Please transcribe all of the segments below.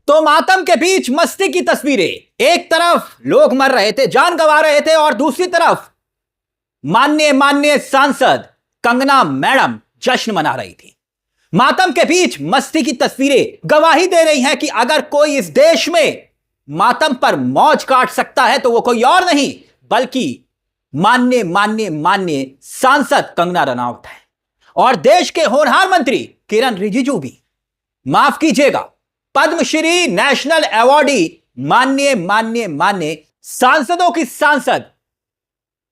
तो मातम के बीच मस्ती की तस्वीरें। एक तरफ लोग मर रहे थे, जान गंवा रहे थे, और दूसरी तरफ माननीय सांसद कंगना मैडम जश्न मना रही थी। मातम के बीच मस्ती की तस्वीरें गवाही दे रही हैं कि अगर कोई इस देश में मातम पर मौज काट सकता है तो वो कोई और नहीं बल्कि माननीय सांसद कंगना रनावत है, और देश के होनहार मंत्री किरण रिजिजू भी। माफ कीजिएगा, पद्मश्री नेशनल अवॉर्डी माननीय सांसदों की सांसद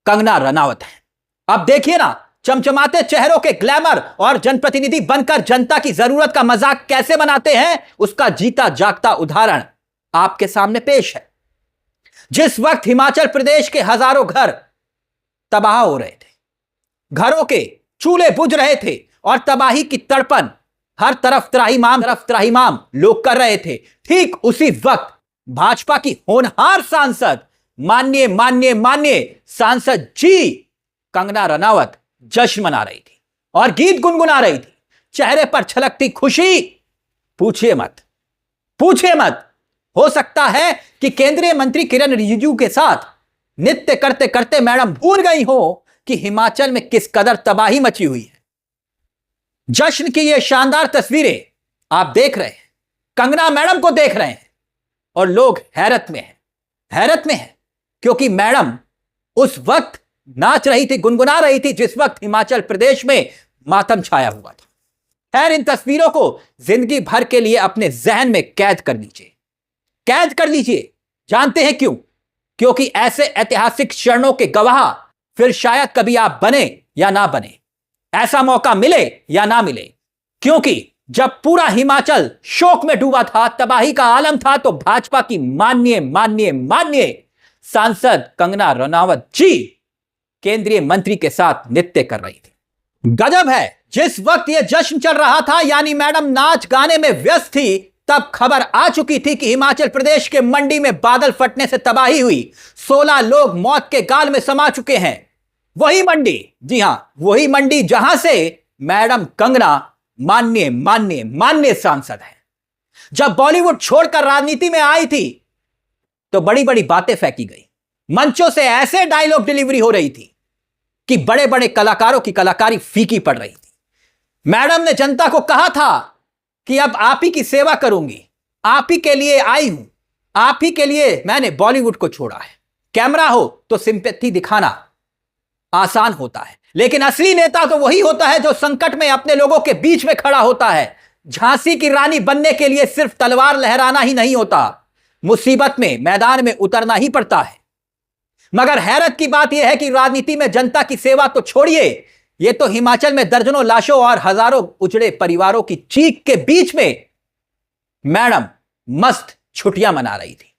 कंगना रनावत है। अब देखिए ना, चमचमाते चेहरों के ग्लैमर और जनप्रतिनिधि बनकर जनता की जरूरत का मजाक कैसे बनाते हैं, उसका जीता जागता उदाहरण आपके सामने पेश है। जिस वक्त हिमाचल प्रदेश के हजारों घर तबाह हो रहे थे, घरों के चूल्हे बुझ रहे थे और तबाही की तड़पन हर तरफ त्राहिमाम लोग कर रहे थे, ठीक उसी वक्त भाजपा की होनहार सांसद माननीय सांसद जी कंगना रनावत जश्न मना रही थी और गीत गुनगुना रही थी। चेहरे पर छलकती खुशी पूछिए मत। हो सकता है कि केंद्रीय मंत्री किरण रिजिजू के साथ नृत्य करते करते मैडम भूल गई हो कि हिमाचल में किस कदर तबाही मची हुई है। जश्न की यह शानदार तस्वीरें आप देख रहे हैं, कंगना मैडम को देख रहे हैं, और लोग हैरत में हैं क्योंकि मैडम उस वक्त नाच रही थी, गुनगुना रही थी जिस वक्त हिमाचल प्रदेश में मातम छाया हुआ था। खैर, इन तस्वीरों को जिंदगी भर के लिए अपने जहन में कैद कर लीजिए। जानते हैं क्यों? क्योंकि ऐसे ऐतिहासिक क्षणों के गवाह फिर शायद कभी आप बने या ना बने, ऐसा मौका मिले या ना मिले। क्योंकि जब पूरा हिमाचल शोक में डूबा था, तबाही का आलम था, तो भाजपा की माननीय सांसद कंगना रनावत जी केंद्रीय मंत्री के साथ नृत्य कर रही थी। गजब है, जिस वक्त यह जश्न चल रहा था, यानी मैडम नाच गाने में व्यस्त थी, तब खबर आ चुकी थी कि हिमाचल प्रदेश के मंडी में बादल फटने से तबाही हुई। 16 लोग मौत के गाल में समा चुके हैं। वही मंडी, जी हां, वही मंडी जहां से मैडम कंगना माननीय सांसद है। जब बॉलीवुड छोड़कर राजनीति में आई थी तो बड़ी बड़ी बातें फेंकी गई, मंचों से ऐसे डायलॉग डिलीवरी हो रही थी कि बड़े बड़े कलाकारों की कलाकारी फीकी पड़ रही थी। मैडम ने जनता को कहा था कि अब आप ही की सेवा करूंगी, आप ही के लिए आई हूं, आप ही के लिए मैंने बॉलीवुड को छोड़ा है। कैमरा हो तो सिंपैथी दिखाना आसान होता है, लेकिन असली नेता तो वही होता है जो संकट में अपने लोगों के बीच में खड़ा होता है। झांसी की रानी बनने के लिए सिर्फ तलवार लहराना ही नहीं होता, मुसीबत में मैदान में उतरना ही पड़ता है। मगर हैरत की बात यह है कि राजनीति में जनता की सेवा तो छोड़िए, यह तो हिमाचल में दर्जनों लाशों और हजारों उजड़े परिवारों की चीख के बीच में मैडम मस्त छुट्टियां मना रही थी।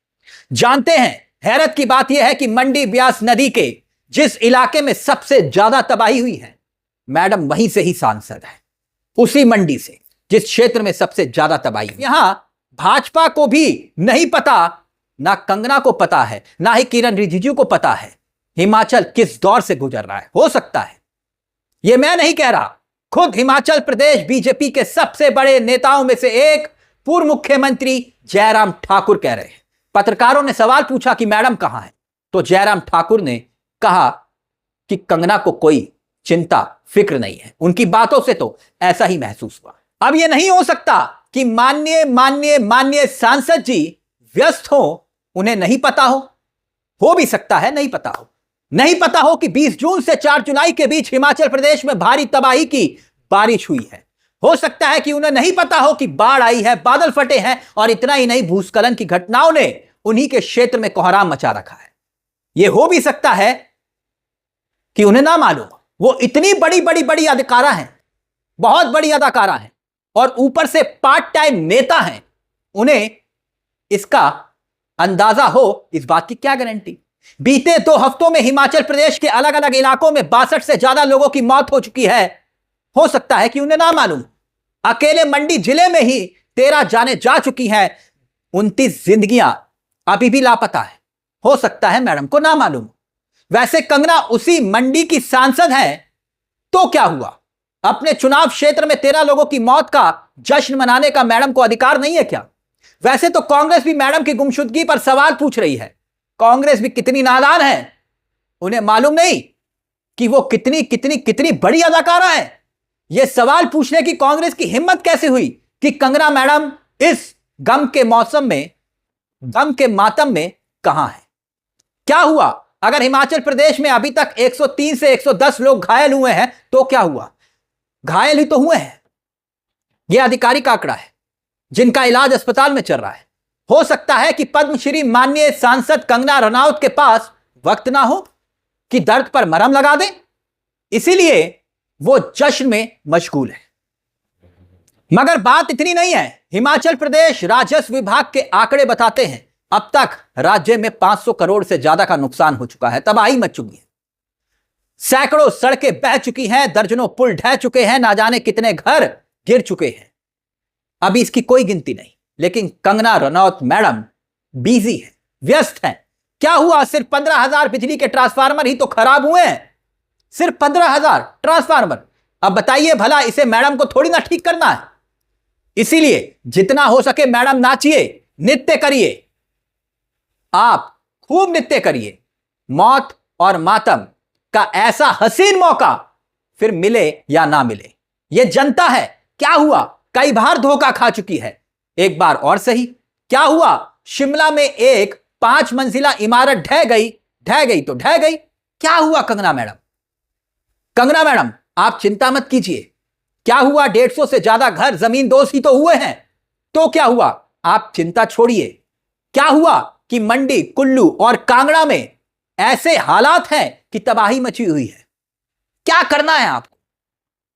जानते हैं, हैरत की बात यह है कि मंडी ब्यास नदी के जिस इलाके में सबसे ज्यादा तबाही हुई है, मैडम वहीं से ही सांसद है, उसी मंडी से जिस क्षेत्र में सबसे ज्यादा तबाही। यहां भाजपा को भी नहीं पता, ना कंगना को पता है, ना ही किरण रिजिजू को पता है हिमाचल किस दौर से गुजर रहा है। हो सकता है, यह मैं नहीं कह रहा, खुद हिमाचल प्रदेश बीजेपी के सबसे बड़े नेताओं में से एक पूर्व मुख्यमंत्री जयराम ठाकुर कह रहे हैं। पत्रकारों ने सवाल पूछा कि मैडम कहां है, तो जयराम ठाकुर ने कहा कि कंगना को कोई चिंता फिक्र नहीं है। उनकी बातों से तो ऐसा ही महसूस हुआ। अब यह नहीं हो सकता कि माननीय सांसद जी व्यस्त हो, उन्हें नहीं पता हो भी सकता है नहीं पता हो कि 20 जून से 4 जुलाई के बीच हिमाचल प्रदेश में भारी तबाही की बारिश हुई है। हो सकता है कि उन्हें नहीं पता हो कि बाढ़ आई है, बादल फटे हैं, और इतना ही नहीं, भूस्खलन की घटनाओं ने उन्हीं के क्षेत्र में कोहराम मचा रखा है। यह हो भी सकता है कि उन्हें ना मालूम, वो इतनी बड़ी अदाकारा हैं, बहुत बड़ी अदाकारा हैं, और ऊपर से पार्ट टाइम नेता हैं, उन्हें इसका अंदाजा हो, इस बात की क्या गारंटी। बीते 2 हफ्तों में हिमाचल प्रदेश के अलग अलग इलाकों में 62 से ज्यादा लोगों की मौत हो चुकी है। हो सकता है कि उन्हें ना मालूम। अकेले मंडी जिले में ही 13 जाने जा चुकी हैं, 29 जिंदगियां अभी भी लापता है। हो सकता है मैडम को ना मालूम। वैसे कंगना उसी मंडी की सांसद है, तो क्या हुआ? अपने चुनाव क्षेत्र में 13 लोगों की मौत का जश्न मनाने का मैडम को अधिकार नहीं है क्या? वैसे तो कांग्रेस भी मैडम की गुमशुदगी पर सवाल पूछ रही है। कांग्रेस भी कितनी नादान है, उन्हें मालूम नहीं कि वो कितनी कितनी कितनी बड़ी अदाकारा है। यह सवाल पूछने की कांग्रेस की हिम्मत कैसे हुई कि कंगना मैडम इस गम के मौसम में, गम के मातम में कहां है? क्या हुआ अगर हिमाचल प्रदेश में अभी तक 103 से 110 लोग घायल हुए हैं तो क्या हुआ? घायल ही तो हुए हैं। यह आधिकारिक आंकड़ा है जिनका इलाज अस्पताल में चल रहा है। हो सकता है कि पद्मश्री माननीय सांसद कंगना रनौत के पास वक्त ना हो कि दर्द पर मरहम लगा दें, इसीलिए वो जश्न में मशगूल है। मगर बात इतनी नहीं है। हिमाचल प्रदेश राजस्व विभाग के आंकड़े बताते हैं अब तक राज्य में 500 करोड़ से ज्यादा का नुकसान हो चुका है, तबाही मच चुकी है। सैकड़ों सड़कें बह चुकी हैं, दर्जनों पुल ढह चुके हैं, ना जाने कितने घर गिर चुके हैं। अभी इसकी कोई गिनती नहीं, लेकिन कंगना रनौत मैडम बिजी है, व्यस्त है। क्या हुआ? सिर्फ 15,000 बिजली के ट्रांसफार्मर ही तो खराब हुए हैं। सिर्फ 15,000 ट्रांसफार्मर। अब बताइए भला, इसे मैडम को थोड़ी ना ठीक करना है। इसीलिए जितना हो सके मैडम नाचिए, नृत्य करिए, आप खूब नृत्य करिए। मौत और मातम का ऐसा हसीन मौका फिर मिले या ना मिले, यह जनता है। क्या हुआ? कई बार धोखा खा चुकी है, एक बार और सही। क्या हुआ? शिमला में एक 5 मंजिला इमारत ढह गई तो ढह गई। क्या हुआ कंगना मैडम? कंगना मैडम आप चिंता मत कीजिए। क्या हुआ? 150 से ज्यादा घर जमीन दोस्त ही तो हुए हैं। तो क्या हुआ? आप चिंता छोड़िए। क्या हुआ कि मंडी, कुल्लू और कांगड़ा में ऐसे हालात हैं कि तबाही मची हुई है। क्या करना है आपको?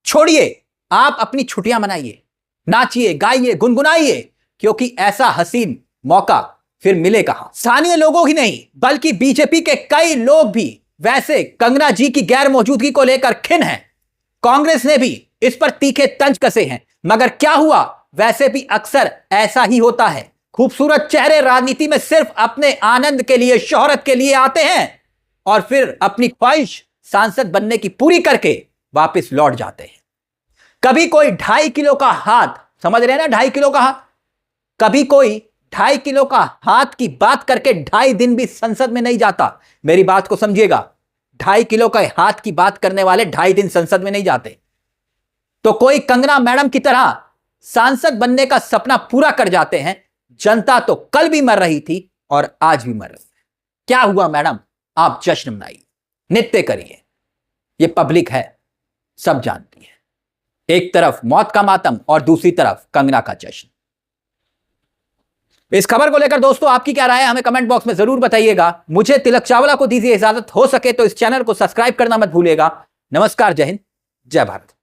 छोड़िए, आप अपनी छुट्टियां मनाइए, नाचिए, गाइए, गुनगुनाइए, क्योंकि ऐसा हसीन मौका फिर मिले कहां। स्थानीय लोगों ही नहीं बल्कि बीजेपी के कई लोग भी वैसे कंगना जी की गैर मौजूदगी को लेकर खिन्न हैं। कांग्रेस ने भी इस पर तीखे तंज कसे हैं। मगर क्या हुआ? वैसे भी अक्सर ऐसा ही होता है। खूबसूरत चेहरे राजनीति में सिर्फ अपने आनंद के लिए, शोहरत के लिए आते हैं और फिर अपनी ख्वाहिश सांसद बनने की पूरी करके वापस लौट जाते हैं। कभी कोई 2.5 किलो का हाथ, समझ रहे हैं ना, 2.5 किलो का हाथ, कभी कोई 2.5 किलो का हाथ की बात करके 2.5 दिन भी संसद में नहीं जाता। मेरी बात को समझिएगा, 2.5 किलो का हाथ की बात करने वाले 2.5 दिन संसद में नहीं जाते। तो कोई कंगना मैडम की तरह सांसद बनने का सपना पूरा कर जाते हैं। जनता तो कल भी मर रही थी और आज भी मर रही है। क्या हुआ मैडम? आप जश्न मनाइए, नृत्य करिए। यह पब्लिक है, सब जानती है। एक तरफ मौत का मातम और दूसरी तरफ कंगना का जश्न। इस खबर को लेकर दोस्तों आपकी क्या राय है, हमें कमेंट बॉक्स में जरूर बताइएगा। मुझे तिलक चावला को दीजिए इजाजत। हो सके तो इस चैनल को सब्सक्राइब करना मत भूलिएगा। नमस्कार, जय हिंद, जय भारत।